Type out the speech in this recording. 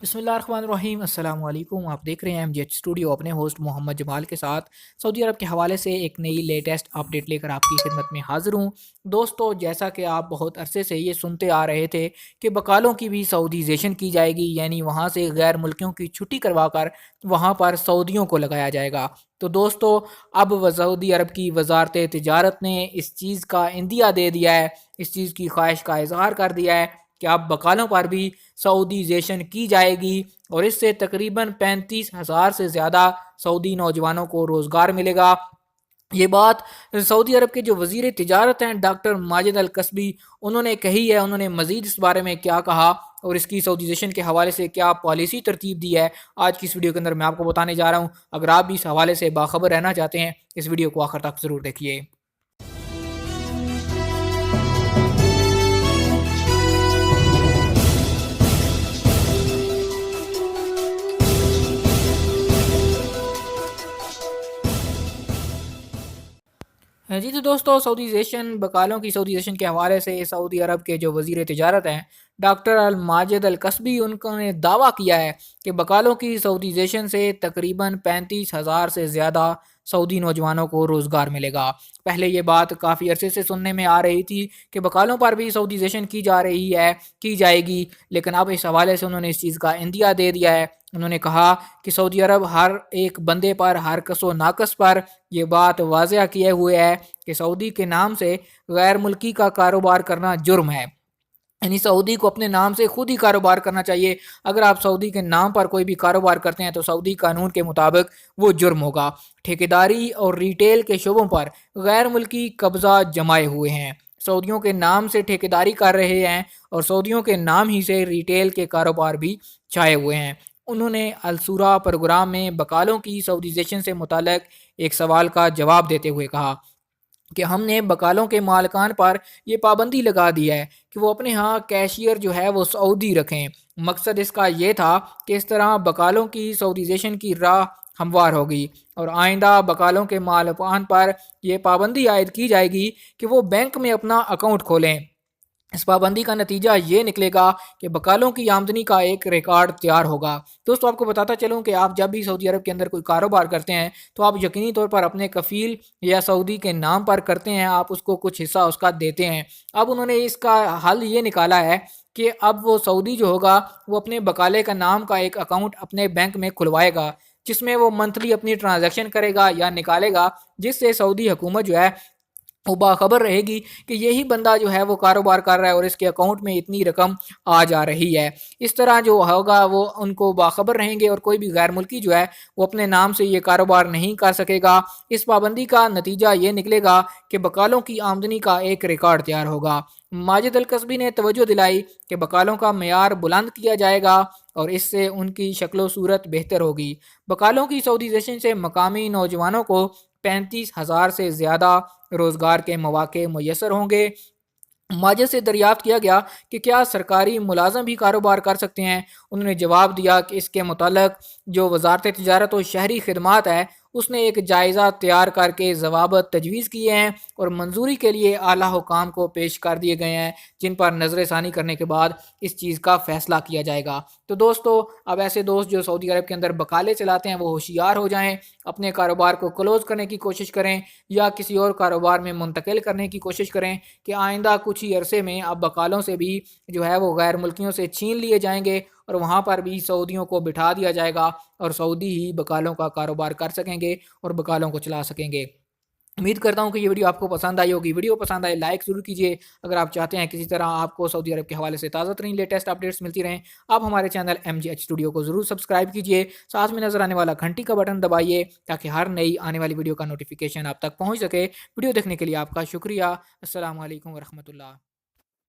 بسم اللہ الرحمن الرحیم، السلام علیکم۔ آپ دیکھ رہے ہیں MGH اسٹوڈیو، اپنے ہوسٹ محمد جمال کے ساتھ سعودی عرب کے حوالے سے ایک نئی لیٹسٹ اپڈیٹ لے کر آپ کی خدمت میں حاضر ہوں۔ دوستو، جیسا کہ آپ بہت عرصے سے یہ سنتے آ رہے تھے کہ بقالوں کی بھی سعودیزیشن کی جائے گی، یعنی وہاں سے غیر ملکیوں کی چھٹی کروا کر وہاں پر سعودیوں کو لگایا جائے گا۔ تو دوستو، اب سعودی عرب کی وزارت تجارت نے اس چیز کا اندیا دے دیا ہے، اس چیز کی خواہش کا اظہار کر دیا ہے کہ اب بقالوں پر بھی سعودیزیشن کی جائے گی، اور اس سے تقریباً 35,000 سے زیادہ سعودی نوجوانوں کو روزگار ملے گا۔ یہ بات سعودی عرب کے جو وزیر تجارت ہیں ڈاکٹر ماجد الکسبی، انہوں نے کہی ہے۔ انہوں نے مزید اس بارے میں کیا کہا اور اس کی سعودیزیشن کے حوالے سے کیا پالیسی ترتیب دی ہے، آج کی اس ویڈیو کے اندر میں آپ کو بتانے جا رہا ہوں۔ اگر آپ بھی اس حوالے سے باخبر رہنا چاہتے ہیں، اس ویڈیو کو آخر تک ضرور دیکھیے۔ جی تو دوستو، سعودیزیشن، بقالوں کی سعودیزیشن کے حوالے سے سعودی عرب کے جو وزیر تجارت ہیں ڈاکٹر الماجد الکسبی، ان کو نے دعویٰ کیا ہے کہ بقالوں کی سعودیزیشن سے تقریباً 35,000 سے زیادہ سعودی نوجوانوں کو روزگار ملے گا۔ پہلے یہ بات کافی عرصے سے سننے میں آ رہی تھی کہ بقالوں پر بھی سعودیزیشن کی جا رہی ہے، کی جائے گی، لیکن اب اس حوالے سے انہوں نے اس چیز کا اندیا دے دیا ہے۔ انہوں نے کہا کہ سعودی عرب ہر ایک بندے پر، ہر کس و ناقص پر یہ بات واضح کیے ہوئے ہے کہ سعودی کے نام سے غیر ملکی کا کاروبار کرنا جرم ہے، یعنی سعودی کو اپنے نام سے خود ہی کاروبار کرنا چاہیے۔ اگر آپ سعودی کے نام پر کوئی بھی کاروبار کرتے ہیں تو سعودی قانون کے مطابق وہ جرم ہوگا۔ ٹھیکیداری اور ریٹیل کے شعبوں پر غیر ملکی قبضہ جمائے ہوئے ہیں، سعودیوں کے نام سے ٹھیکیداری کر رہے ہیں اور سعودیوں کے نام ہی سے ریٹیل کے کاروبار بھی چھائے ہوئے ہیں۔ انہوں نے الصورہ پروگرام میں بقالوں کی سعودیزیشن سے متعلق ایک سوال کا جواب دیتے ہوئے کہا کہ ہم نے بقالوں کے مالکان پر یہ پابندی لگا دی ہے کہ وہ اپنے ہاں کیشیئر جو ہے وہ سعودی رکھیں۔ مقصد اس کا یہ تھا کہ اس طرح بقالوں کی سعودیزیشن کی راہ ہموار ہوگی، اور آئندہ بقالوں کے مالکان پر یہ پابندی عائد کی جائے گی کہ وہ بینک میں اپنا اکاؤنٹ کھولیں۔ اس پابندی کا نتیجہ یہ نکلے گا کہ بقالوں کی آمدنی کا ایک ریکارڈ تیار ہوگا۔ دوستو، آپ کو بتاتا چلوں کہ آپ جب بھی سعودی عرب کے اندر کوئی کاروبار کرتے ہیں تو آپ یقینی طور پر اپنے کفیل یا سعودی کے نام پر کرتے ہیں، آپ اس کو کچھ حصہ اس کا دیتے ہیں۔ اب انہوں نے اس کا حل یہ نکالا ہے کہ اب وہ سعودی جو ہوگا وہ اپنے بقالے کا نام کا ایک اکاؤنٹ اپنے بینک میں کھلوائے گا، جس میں وہ منتھلی اپنی ٹرانزیکشن کرے گا یا نکالے گا، جس سے سعودی حکومت جو ہے وہ باخبر رہے گی کہ یہی بندہ جو ہے وہ کاروبار کر رہا ہے اور اس کے اکاؤنٹ میں اتنی رقم آ جا رہی ہے۔ اس طرح جو ہوگا وہ ان کو باخبر رہیں گے، اور کوئی بھی غیر ملکی جو ہے وہ اپنے نام سے یہ کاروبار نہیں کر سکے گا۔ اس پابندی کا نتیجہ یہ نکلے گا کہ بقالوں کی آمدنی کا ایک ریکارڈ تیار ہوگا۔ ماجد الکسبی نے توجہ دلائی کہ بقالوں کا معیار بلند کیا جائے گا اور اس سے ان کی شکل و صورت بہتر ہوگی۔ بقالوں کی سعودیزیشن سے مقامی نوجوانوں کو 35,000 سے زیادہ روزگار کے مواقع میسر ہوں گے۔ ماجد سے دریافت کیا گیا کہ کیا سرکاری ملازم بھی کاروبار کر سکتے ہیں؟ انہوں نے جواب دیا کہ اس کے متعلق جو وزارت تجارت و شہری خدمات ہے، اس نے ایک جائزہ تیار کر کے ضوابط تجویز کیے ہیں اور منظوری کے لیے اعلیٰ حکام کو پیش کر دیے گئے ہیں، جن پر نظر ثانی کرنے کے بعد اس چیز کا فیصلہ کیا جائے گا۔ تو دوستو، اب ایسے دوست جو سعودی عرب کے اندر بقالے چلاتے ہیں وہ ہوشیار ہو جائیں، اپنے کاروبار کو کلوز کرنے کی کوشش کریں یا کسی اور کاروبار میں منتقل کرنے کی کوشش کریں کہ آئندہ کچھ ہی عرصے میں اب بقالوں سے بھی جو ہے وہ غیر ملکیوں سے چھین لیے جائیں گے، اور وہاں پر بھی سعودیوں کو بٹھا دیا جائے گا اور سعودی ہی بقالوں کا کاروبار کر سکیں گے اور بقالوں کو چلا سکیں گے۔ امید کرتا ہوں کہ یہ ویڈیو آپ کو پسند آئی ہوگی۔ ویڈیو پسند آئے لائک ضرور کیجیے۔ اگر آپ چاہتے ہیں کسی طرح آپ کو سعودی عرب کے حوالے سے تازہ ترین لیٹسٹ اپڈیٹس ملتی رہیں، آپ ہمارے چینل MGH اسٹوڈیو کو ضرور سبسکرائب کیجیے، ساتھ میں نظر آنے والا گھنٹی کا بٹن دبائیے تاکہ ہر نئی آنے والی ویڈیو کا نوٹیفیکیشن آپ تک پہنچ سکے۔ ویڈیو دیکھنے کے لیے آپ کا شکریہ۔ السلام علیکم ورحمۃ اللہ۔